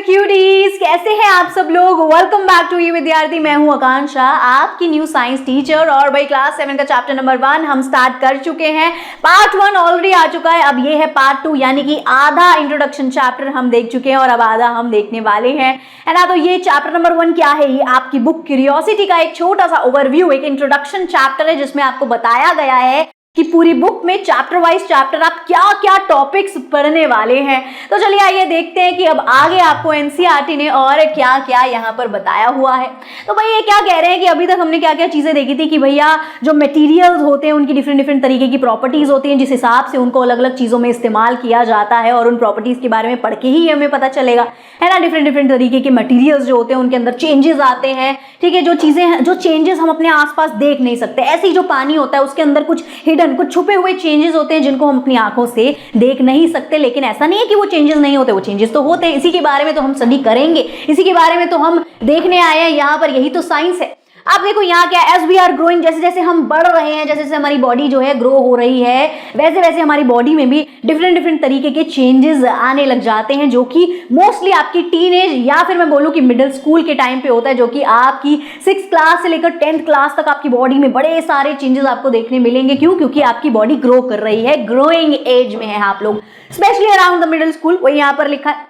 Cuties, कैसे हैं आप सब लोग। वेलकम बैक टू यू विद्यार्थी। मैं हूं आकांक्षा, आपकी न्यू साइंस टीचर। और भाई क्लास 7 का चैप्टर नंबर 1 हम स्टार्ट कर चुके हैं। पार्ट 1 ऑलरेडी आ चुका है, अब ये है पार्ट 2, यानी कि आधा इंट्रोडक्शन चैप्टर हम देख चुके हैं और अब आधा हम देखने वाले हैं, है ना। तो ये चैप्टर नंबर 1 क्या है, ये आपकी बुक क्यूरियोसिटी का एक छोटा सा ओवरव्यू, एक इंट्रोडक्शन चैप्टर है जिसमें आपको बताया गया है कि पूरी बुक में चैप्टर वाइज चैप्टर आप क्या क्या टॉपिक्स पढ़ने वाले हैं। तो चलिए आइए देखते हैं कि अब आगे आपको एनसीईआरटी ने और क्या क्या यहाँ पर बताया हुआ है। तो भाई ये क्या कह रहे हैं कि अभी तक हमने क्या क्या चीजें देखी थी कि भैया जो मटेरियल्स होते हैं उनकी डिफरेंट डिफरेंट तरीके की प्रॉपर्टीज होती हैं, जिस हिसाब से उनको अलग अलग चीजों में इस्तेमाल किया जाता है और उन प्रॉपर्टीज के बारे में पढ़ के ही हमें पता चलेगा, है ना। डिफरेंट डिफरेंट तरीके के मटीरियल्स जो होते हैं उनके अंदर चेंजेस आते हैं, ठीक है। जो चीजें, जो चेंजेस हम अपने आसपास देख नहीं सकते, ऐसी जो पानी होता है उसके अंदर कुछ हिडन, कुछ छुपे हुए चेंजेस होते हैं जिनको हम अपनी आंखों से देख नहीं सकते। लेकिन ऐसा नहीं है कि वो चेंजेस नहीं होते, वो चेंजेस तो होते हैं। इसी के बारे में तो हम स्टडी करेंगे, इसी के बारे में तो हम देखने आए हैं यहाँ पर, यही तो साइंस है। आप देखो यहाँ क्या, एज वी आर ग्रोइंग, जैसे जैसे हम बढ़ रहे हैं, जैसे जैसे हमारी बॉडी जो है ग्रो हो रही है, वैसे वैसे हमारी बॉडी में भी डिफरेंट डिफरेंट तरीके के चेंजेस आने लग जाते हैं, जो कि मोस्टली आपकी टीनेज या फिर मैं बोलूँ कि मिडिल स्कूल के टाइम पे होता है, जो कि आपकी 6th क्लास से लेकर 10th क्लास तक आपकी बॉडी में बड़े सारे चेंजेस आपको देखने मिलेंगे। क्यों? क्योंकि आपकी बॉडी ग्रो कर रही है, ग्रोइंग एज में है आप लोग, specially around the middle school. वही यहाँ पर लिखा है।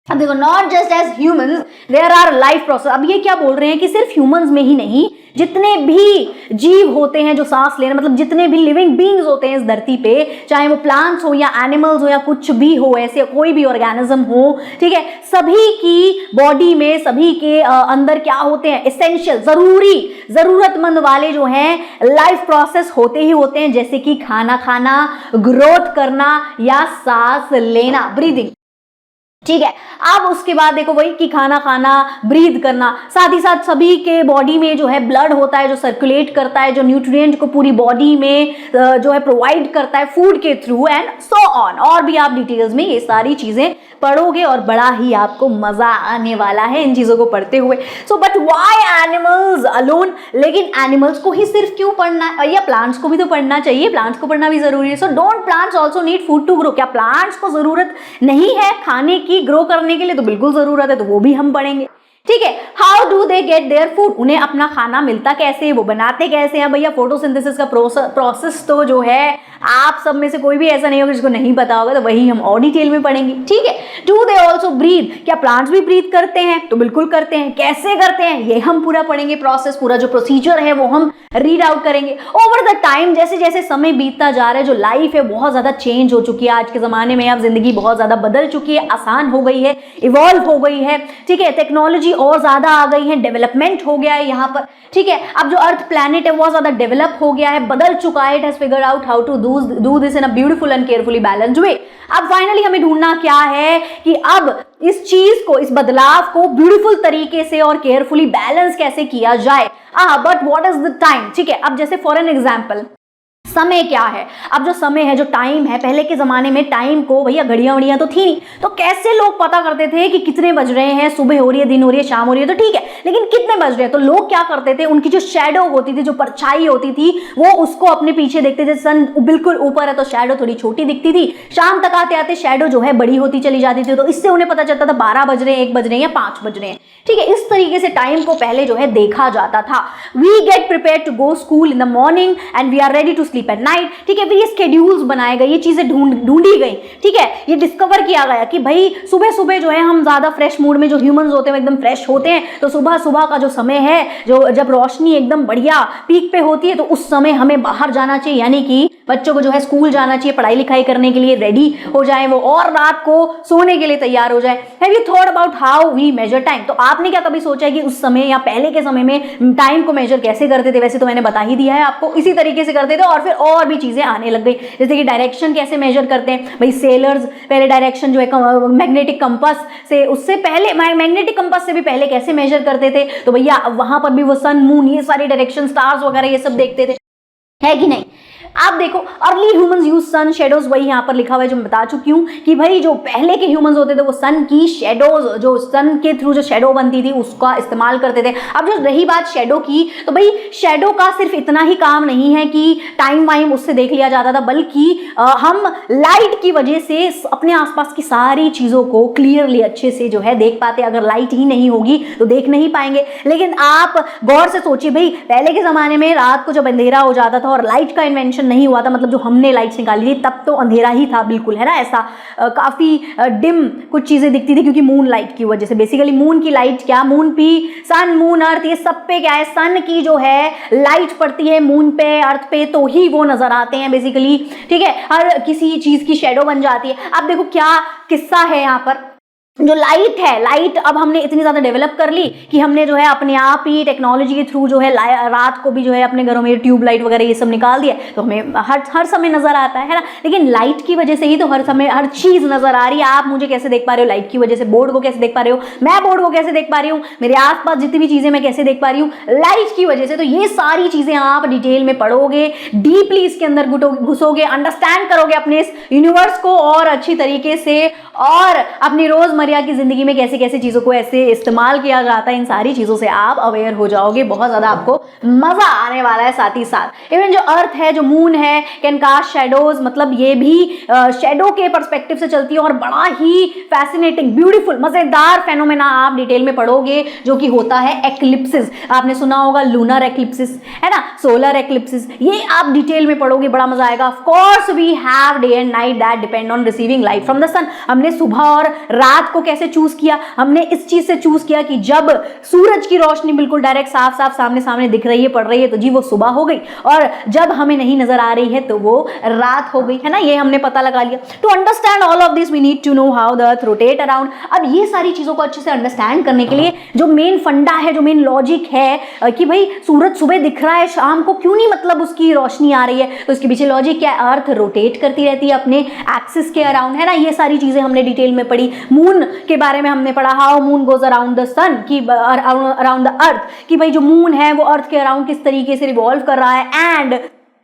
अब देखो, not just as humans there are life process. अब ये क्या बोल रहे हैं कि सिर्फ ह्यूमंस में ही नहीं, जितने भी जीव होते हैं जो सांस ले रहे, मतलब जितने भी लिविंग बीइंग्स होते हैं इस धरती पे, चाहे वो प्लांट्स हो या एनिमल्स हो या कुछ भी हो, ऐसे कोई भी ऑर्गेनिज्म हो, ठीक है, सभी की बॉडी में, सभी के अंदर क्या होते हैं, एसेंशियल, जरूरतमंद वाले जो हैं लाइफ प्रोसेस होते ही होते हैं, जैसे कि खाना खाना, ग्रोथ करना या सांस लेना, ब्रीदिंग, ठीक है। अब उसके बाद देखो वही कि खाना खाना, ब्रीथ करना, साथ ही साथ सभी के बॉडी में जो है ब्लड होता है जो सर्कुलेट करता है, जो न्यूट्रिएंट को पूरी बॉडी में जो है प्रोवाइड करता है फूड के थ्रू, एंड सो ऑन। और भी आप डिटेल्स में ये सारी चीजें पढ़ोगे और बड़ा ही आपको मजा आने वाला है इन चीजों को पढ़ते हुए। So but why animals alone, लेकिन एनिमल्स को ही सिर्फ क्यों पढ़ना है, या प्लांट्स को भी तो पढ़ना चाहिए, प्लांट्स को पढ़ना भी जरूरी है। So don't plants also need food to grow, क्या प्लांट्स को जरूरत नहीं है खाने की, ग्रो करने के लिए? तो बिल्कुल जरूरत है, तो वो भी हम पढ़ेंगे, ठीक है। How do they get their food, उन्हें अपना खाना मिलता कैसे, वो बनाते कैसे हैं? भैया फोटोसिंथेसिस का प्रोसेस तो जो है आप सब में से कोई भी ऐसा नहीं होगा जिसको नहीं पता होगा, तो वही हम और डिटेल में पढ़ेंगे, ठीक है। डू दे ऑल्सो ब्रीथ, क्या प्लांट्स भी ब्रीथ करते हैं? तो बिल्कुल करते हैं। कैसे करते हैं ये हम पूरा पढ़ेंगे, प्रोसेस, पूरा जो प्रोसीजर है वो हम रीड आउट करेंगे। ओवर द टाइम, जैसे जैसे समय बीतता जा रहा है, जो लाइफ है बहुत ज्यादा चेंज हो चुकी है आज के जमाने में, अब जिंदगी बहुत ज्यादा बदल चुकी है, आसान हो गई है, इवॉल्व हो गई है, ठीक है। टेक्नोलॉजी और ज्यादा आ गई है, डेवलपमेंट हो गया है यहाँ पर, ठीक है। अब जो अर्थ प्लैनेट है बहुत ज्यादा डेवलप हो गया है, बदल चुका है, it has figured out how to do this in a beautiful and carefully balanced way. अब फाइनली हमें ढूंढना क्या है कि अब इस चीज को, इस बदलाव को ब्यूटीफुल तरीके से और केयरफुली बैलेंस कैसे किया जाए। But what is the time, ठीक है। अब जैसे फॉर एन एग्जांपल, समय क्या है? अब जो समय है, जो टाइम है, पहले के जमाने में टाइम को, भैया घड़ियां वड़ियां तो थी नहीं, तो कैसे लोग पता करते थे कि कितने बज रहे हैं, सुबह हो रही है, दिन हो रही है, शाम हो रही है, तो ठीक है, लेकिन कितने बज रहे हैं? तो लोग क्या करते थे, उनकी जो शैडो होती थी, जो परछाई होती थी, वो उसको अपने पीछे देखते थे। सन बिल्कुल ऊपर है तो शैडो थोड़ी छोटी दिखती थी, शाम तक आते आते शैडो जो है बड़ी होती चली जाती थी, तो इससे उन्हें पता चलता था 12 बज रहे हैं, 1 बज रहे हैं या 5 बज रहे हैं, ठीक है। इस तरीके से टाइम को पहले जो है देखा जाता था। We get prepare to go school in the morning and we are ready to sleep at night, ठीक है। फिर ये स्केड्यूल्स बनाए गए, ये चीजें ढूंढी गई, ठीक है। ये डिस्कवर किया गया कि भाई सुबह सुबह जो है हम ज्यादा फ्रेश मूड में, जो ह्यूमंस होते हैं एकदम फ्रेश होते हैं, तो सुबह सुबह का जो समय है, जो जब रोशनी एकदम बढ़िया पीक पे होती है, तो उस समय हमें बाहर जाना चाहिए, यानी कि बच्चों को जो है स्कूल जाना चाहिए, पढ़ाई लिखाई करने के लिए रेडी हो जाए वो, और रात को सोने के लिए तैयार हो जाए। Have you thought about how we measure time? तो आपने क्या कभी सोचा है कि उस समय या पहले के समय में टाइम को मेजर कैसे करते थे? वैसे तो मैंने बता ही दिया है आपको, इसी तरीके से करते थे, और फिर और भी चीजें आने लग गई, जैसे कि डायरेक्शन कैसे मेजर करते हैं। भाई सेलर्स पहले डायरेक्शन जो है मैग्नेटिक कंपास से, उससे पहले मैग्नेटिक कंपास से भी पहले कैसे मेजर करते थे? तो भैया वहां पर भी वो सन, मून, ये सारे डायरेक्शन, स्टार्स वगैरह ये सब देखते थे, है कि नहीं। आप देखो अर्ली ह्यूमंस यूज सन शेडोज, वही यहाँ पर लिखा हुआ है जो मैं बता चुकी हूँ कि भाई जो पहले के ह्यूमंस होते थे वो सन की शेडोज, जो सन के थ्रू जो शेडो बनती थी उसका इस्तेमाल करते थे। अब जो रही बात शेडो की, तो भाई शेडो का सिर्फ इतना ही काम नहीं है कि टाइम वाइम उससे देख लिया जाता था, बल्कि हम लाइट की वजह से अपने आसपास की सारी चीजों को क्लियरली अच्छे से जो है देख पाते। अगर लाइट ही नहीं होगी तो देख नहीं पाएंगे। लेकिन आप गौर से सोचिए भाई, पहले के जमाने में रात को जब अंधेरा हो जाता था और लाइट का इन्वेंशन नहीं हुआ था, मतलब जो हमने लाइट्स निकाली थी तब तो अंधेरा ही था बिल्कुल, है ना। ऐसा काफी डिम कुछ चीजें दिखती थी क्योंकि मून लाइट की वजह से। बेसिकली मून की लाइट क्या, मून भी, सन, मून, अर्थ, ये सब पे क्या है, सन की जो है लाइट पड़ती है मून पे, अर्थ पे, तो ही वो नजर आते हैं बेसिकली, ठीक है। हर किसी चीज की शेडो बन जाती है। अब देखो क्या किस्सा है यहाँ पर, जो लाइट है, लाइट अब हमने इतनी ज्यादा डेवलप कर ली कि हमने जो है अपने आप ही टेक्नोलॉजी के थ्रू जो है रात को भी जो है अपने घरों में ट्यूब लाइट वगैरह ये सब निकाल दिया, तो हमें हर समय नजर आता है ना। लेकिन लाइट की वजह से ही तो हर समय हर चीज नजर आ रही है। आप मुझे कैसे देख पा रहे हो, लाइट की वजह से। बोर्ड को कैसे देख पा रहे हो, मैं बोर्ड को कैसे देख पा रही हूँ, मेरे आसपास जितनी भी चीजें मैं कैसे देख पा रही हूँ, लाइट की वजह से। तो ये सारी चीजें आप डिटेल में पढ़ोगे, डीपली इसके अंदर घुसोगे, अंडरस्टैंड करोगे अपने इस यूनिवर्स को और अच्छी तरीके से, और अपनी रोजमर्रा की जिंदगी में कैसे कैसे चीजों को ऐसे इस्तेमाल किया जाता है, इन सारी चीजों से आप अवेयर हो जाओगे। बहुत ज्यादा आपको मजा आने वाला है। साथ ही साथ इवन जो अर्थ है, जो मून है, कैन कास्ट शैडोज, मतलब ये भी शैडो के पर्सपेक्टिव से चलती है और बड़ा ही फैसिनेटिंग, ब्यूटीफुल, मजेदार फेनोमेना आप डिटेल में पढ़ोगे, जो कि होता है एक्लिप्सिस। आपने सुना होगा लूनर एक्लिप्सिस, है ना, सोलर एक्लिप्सिस, ये आप डिटेल में पढ़ोगे, बड़ा मजा आएगा। Of course we have day and night that depend on receiving light from the sun. हमने सुबह और रात को कैसे चूज किया, हमने इस चीज से चूज किया कि जब सूरज की रोशनी बिल्कुल डायरेक्ट साफ साफ सामने सामने दिख रही है, पड़ रही है, तो जी वो सुबह हो गई, और जब हमें नहीं नजर आ रही है तो वो रात हो गई, है ना। ये हमने पता लगा लिया। To understand all of this we need to know how the earth rotate around. अब ये सारी चीजों को अच्छे से अंडरस्टैंड करने के लिए जो मेन फंडा है, जो मेन लॉजिक है कि भाई सूरज सुबह दिख रहा है, शाम को क्यों नहीं मतलब उसकी रोशनी आ रही है, तो इसके पीछे लॉजिक क्या है, अर्थ रोटेट करती रहती है अपने एक्सिस के अराउंड, है ना। ये सारी चीजें हमने डिटेल में पढ़ी। मून के बारे में हमने पढ़ा, how moon goes around the sun, की अराउंड द अर्थ, कि भाई जो मून है वो अर्थ के अराउंड किस तरीके से रिवॉल्व कर रहा है, and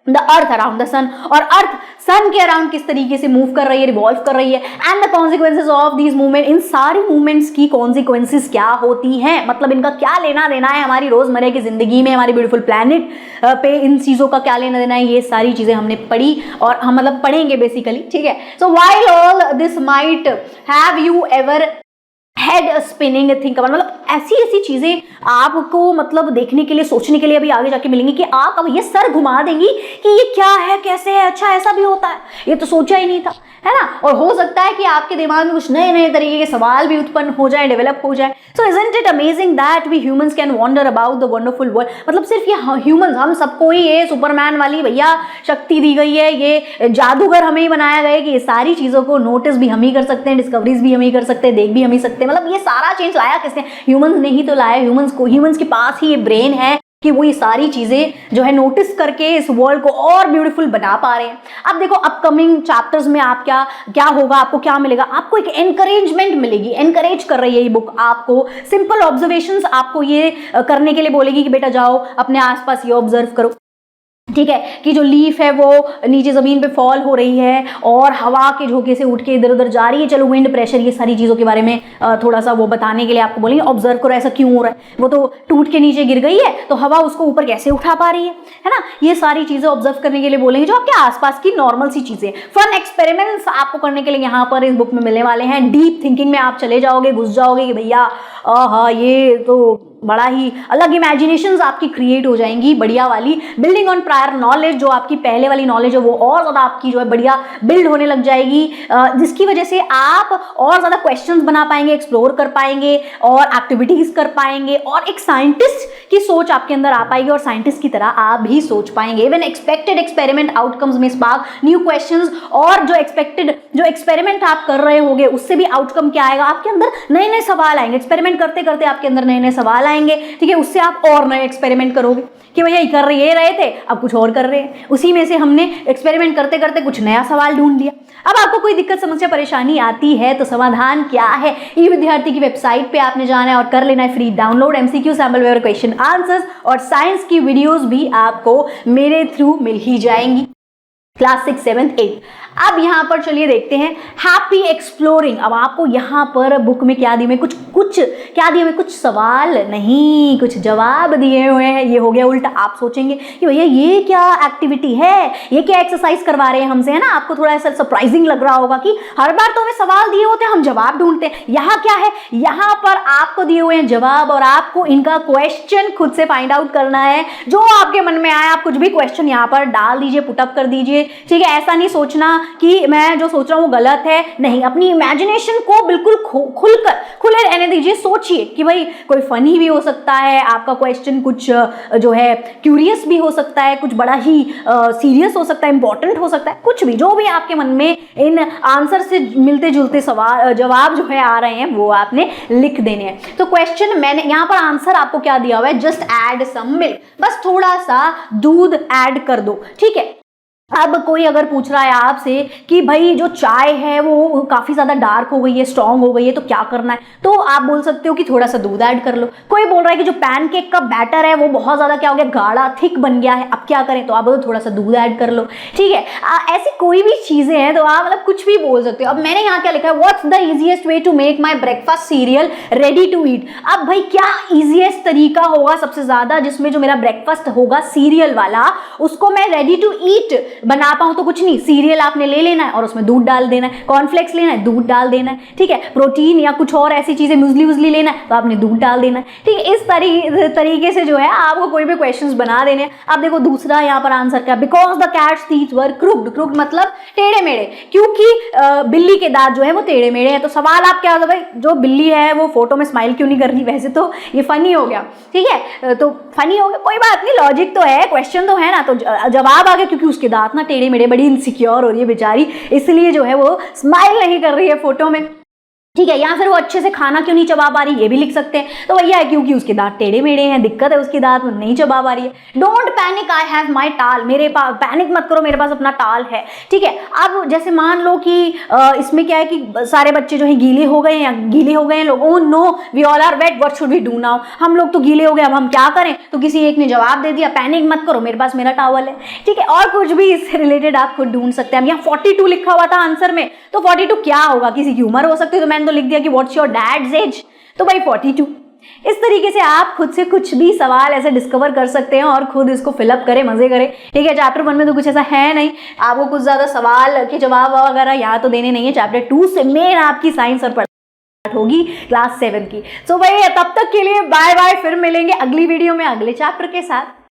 the earth around the sun, और अर्थ सन के अराउंड किस तरीके से मूव कर रही है, रिवॉल्व कर रही है, and the consequences of these movement. इन सारी मूवमेंट्स की कॉन्सिक्वेंसेज क्या होती हैं, मतलब इनका क्या लेना देना है हमारी रोजमर्रा की जिंदगी में, हमारी ब्यूटीफुल प्लैनेट पे इन चीजों का क्या लेना देना है, ये सारी चीजें हमने पढ़ी और हम मतलब पढ़ेंगे बेसिकली, ठीक है। सो while all this might have you ever head spinning think about, मतलब ऐसी ऐसी चीजें आपको मतलब देखने के लिए, सोचने के लिए अभी आगे जाके मिलेंगी कि आप अब ये सर घुमा देंगी कि ये क्या है, कैसे है, अच्छा ऐसा भी होता है, ये तो सोचा ही नहीं था, है ना। और हो सकता है कि आपके दिमाग में कुछ नए नए तरीके के सवाल भी उत्पन्न हो जाए, डेवलप हो जाए। So isn't it amazing that we humans can wonder about the wonderful world. मतलब सिर्फ ये ह्यूमंस, हम सबको ही ये सुपरमैन वाली भैया शक्ति दी गई है, ये जादूगर हमें ही बनाया गया है कि ये सारी चीजों को नोटिस भी हम ही कर सकते हैं, डिस्कवरीज भी हम ही कर सकते हैं, देख भी हम ही सकते हैं। मतलब ये सारा चेंज लाया किसने, ह्यूमंस ने ही तो लाया। ह्यूमंस के पास ही ये ब्रेन है कि वो ये सारी चीजें जो है नोटिस करके इस वर्ल्ड को और ब्यूटीफुल बना पा रहे हैं। अब देखो अपकमिंग चैप्टर्स में आप क्या होगा, आपको क्या मिलेगा, आपको एक एनकरेजमेंट मिलेगी। एनकरेज कर रही है ये बुक आपको, सिंपल ऑब्जर्वेशंस आपको ये करने के लिए बोलेगी कि बेटा जाओ अपने आसपास ये ऑब्जर्व करो, ठीक है, कि जो लीफ है वो नीचे जमीन पे फॉल हो रही है और हवा के झोंके से उठ के इधर उधर जा रही है। चलो विंड प्रेशर, ये सारी चीज़ों के बारे में थोड़ा सा वो बताने के लिए आपको बोलेंगे ऑब्जर्व करो ऐसा क्यों हो रहा है, वो तो टूट के नीचे गिर गई है तो हवा उसको ऊपर कैसे उठा पा रही है ना। ये सारी चीज़ें ऑब्जर्व करने के लिए बोलेंगे, जो आपके आसपास की नॉर्मल सी चीज़ें। फन एक्सपेरिमेंट्स आपको करने के लिए यहाँ पर इस बुक में मिलने वाले हैं। डीप थिंकिंग में आप चले जाओगे, घुस जाओगे कि भैया हाँ ये तो बड़ा ही अलग इमेजिनेशंस आपकी क्रिएट हो जाएंगी, बढ़िया वाली। बिल्डिंग ऑन प्रायर नॉलेज, जो आपकी पहले वाली नॉलेज है वो और ज़्यादा आपकी जो है बढ़िया बिल्ड होने लग जाएगी, जिसकी वजह से आप और ज़्यादा क्वेश्चंस बना पाएंगे, एक्सप्लोर कर पाएंगे और एक्टिविटीज़ कर पाएंगे, और एक साइंटिस्ट की सोच आपके अंदर आ पाएगी और साइंटिस्ट की तरह आप भी सोच पाएंगे। इवन एक्सपेक्टेड एक्सपेरिमेंट आउटकम्स में स्पार्क न्यू क्वेश्चंस, और जो एक्सपेरिमेंट आप कर रहे होगे उससे भी आउटकम क्या आएगा, आपके अंदर नए नए सवाल आएंगे। एक्सपेरिमेंट करते करते आपके अंदर नए नए सवाल आएंगे, ठीक है। उससे आप और नए एक्सपेरिमेंट करोगे कि भैया ये रहे थे अब कुछ और कर रहे हैं, उसी में से हमने एक्सपेरिमेंट करते करते कुछ नया सवाल ढूंढ लिया। अब आपको कोई दिक्कत समस्या परेशानी आती है तो समाधान क्या है, ई विद्यार्थी की वेबसाइट पे आपने जाना है और कर लेना है free download MCQ sample paper question answers, और साइंस की वीडियोस भी आपको मेरे थ्रू मिल ही जाएंगी। क्लास 6, 7, 8। अब यहाँ पर चलिए देखते हैं हैप्पी एक्सप्लोरिंग। अब आपको यहाँ पर बुक में क्या दिए हुए, कुछ क्या दिए हुए, कुछ सवाल नहीं, कुछ जवाब दिए हुए हैं। ये हो गया उल्टा। आप सोचेंगे कि भैया ये क्या एक्टिविटी है, ये क्या एक्सरसाइज करवा रहे हैं हमसे, है ना। आपको थोड़ा ऐसा सरप्राइजिंग लग रहा होगा कि हर बार तो हमें सवाल दिए होते हैं, हम जवाब ढूंढते हैं। यहाँ क्या है, यहाँ पर आपको दिए हुए हैं जवाब और आपको इनका क्वेश्चन खुद से फाइंड आउट करना है। जो आपके मन में आया आप कुछ भी क्वेश्चन यहाँ पर डाल दीजिए, पुटअप कर दीजिए, ठीक है। ऐसा नहीं सोचना कि मैं जो सोच रहा हूँ वो गलत है, नहीं। अपनी इमेजिनेशन को बिल्कुल खुले रहने दीजिए। सोचिए कि भाई कोई फनी भी हो सकता है आपका क्वेश्चन, कुछ जो है क्यूरियस भी हो सकता है, कुछ बड़ा ही सीरियस हो सकता है, इंपॉर्टेंट हो सकता है, कुछ भी, जो भी आपके मन में इन आंसर से मिलते जुलते जवाब जो है आ रहे हैं वो आपने लिख देने हैं। तो क्वेश्चन मैंने यहाँ पर आंसर आपको क्या दिया हुआ है, जस्ट ऐड सम मिल्क, बस थोड़ा सा दूध ऐड कर दो, ठीक है। अब कोई अगर पूछ रहा है आपसे कि भाई जो चाय है वो काफ़ी ज़्यादा डार्क हो गई है, स्ट्रांग हो गई है, तो क्या करना है, तो आप बोल सकते हो कि थोड़ा सा दूध ऐड कर लो। कोई बोल रहा है कि जो पैनकेक का बैटर है वो बहुत ज़्यादा क्या हो गया, गाढ़ा, थिक बन गया है, अब क्या करें, तो आप बोलो थोड़ा सा दूध ऐड कर लो, ठीक है। ऐसी कोई भी चीज़ें हैं तो आप मतलब कुछ भी बोल सकते हो। अब मैंने यहाँ क्या लिखा है, what's the easiest way to make my breakfast cereal ready to eat. अब भाई क्या ईजीएस्ट तरीका होगा सबसे ज़्यादा जिसमें जो मेरा ब्रेकफास्ट होगा सीरियल वाला, उसको मैं रेडी टू ईट बना पाऊं। तो कुछ नहीं, सीरियल आपने ले लेना है और उसमें दूध डाल देना है, कॉर्नफ्लेक्स लेना है, दूध डाल देना है, ठीक है। प्रोटीन या कुछ और ऐसी चीजें, म्यूजली लेना है तो आपने दूध डाल देना है, ठीक है। इस तरीके से जो है आपको कोई भी क्वेश्चंस बना देने हैं। अब देखो दूसरा यहाँ पर आंसर क्या, because the cats teeth were crooked मतलब टेढ़े मेढ़े, क्योंकि बिल्ली के दांत जो है वो टेढ़े मेढ़े हैं। तो सवाल आप क्या होगा, भाई जो बिल्ली है वो फोटो में स्माइल क्यों नहीं कर रही, वैसे तो ये फनी हो गया, ठीक है। तो फनी हो गया, कोई बात नहीं, लॉजिक तो है, क्वेश्चन तो है ना, तो जवाब आ गया क्योंकि उसके दांत ना टेढ़े मेढ़े, बड़ी इनसिक्योर हो रही है बेचारी, इसलिए जो है वो स्माइल नहीं कर रही है फोटो में, ठीक है। या फिर वो अच्छे से खाना क्यों नहीं चबा पा रही, ये भी लिख सकते हैं। तो भैया है क्योंकि उसके दांत टेढ़े मेढ़े हैं, दिक्कत है उसके दांत में, नहीं चबा पा रही है। Don't panic, I have my टाल, मेरे पास, पैनिक मत करो, मेरे पास अपना टाल है, ठीक है। अब जैसे मान लो कि इसमें क्या है कि सारे बच्चे जो है गीले हो गए हैं लोग, oh no we all are wet, what should we do now, हम लोग तो गीले हो गए, अब हम क्या करें। तो किसी एक ने जवाब दे दिया, पैनिक मत करो, मेरे पास मेरा टॉवल है, ठीक है। और कुछ भी इससे रिलेटेड आप खुद ढूंढ सकते हैं। यहाँ 42 लिखा हुआ था आंसर में, तो 42 क्या होगा, किसी की उम्र हो सकती है, तो मैंने तो लिख दिया कि व्हाट्स योर डैड्स एज, तो भाई 42। इस तरीके से आप खुद से कुछ भी सवाल ऐसे डिस्कवर कर सकते हैं और खुद इसको फिलअप करें, मजे करें, ठीक है। चैप्टर 1 में तो कुछ ऐसा है नहीं, आपको कुछ ज्यादा सवाल के जवाब वगैरह यहाँ तो देने नहीं है। चैप्टर 2 से मेन आपकी साइंस और पढ़ाई होगी क्लास 7 की। सो भाई तब तक के लिए बाय बाय, फिर मिलेंगे अगली वीडियो में अगले चैप्टर के साथ।